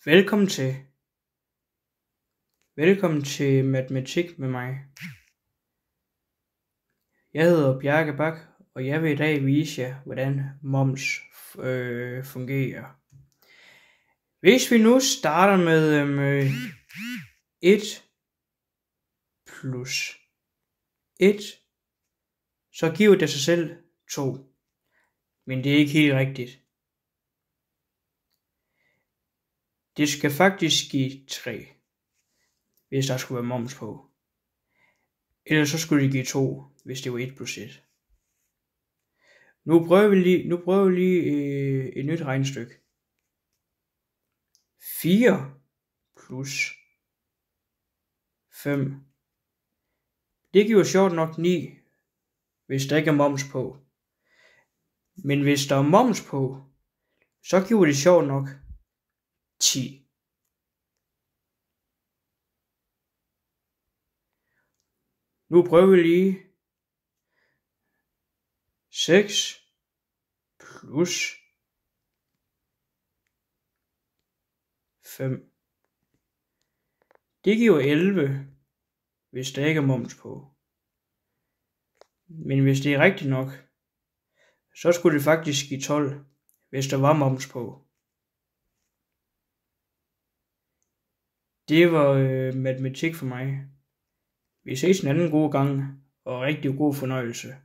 Velkommen til matematik med mig. Jeg hedder Bjarke Bak, og jeg vil i dag vise jer, hvordan moms fungerer. Hvis vi nu starter med 1 plus 1, så giver det sig selv 2. Men det er ikke helt rigtigt. Det skal faktisk give 3, hvis der skulle være moms på. Ellers så skulle det give 2, hvis det var 1 plus 1. Nu prøver vi lige et nyt regnestykke. 4 plus 5. Det giver sjovt nok 9, hvis der ikke er moms på. Men hvis der er moms på, så giver det sjovt nok 10. Nu prøver vi lige 6 plus 5. Det giver 11, hvis der ikke er moms på. Men hvis det er rigtigt nok, så skulle det faktisk give 12, hvis der var moms på. Det var matematik for mig. Vi ses en anden god gang, og rigtig god fornøjelse.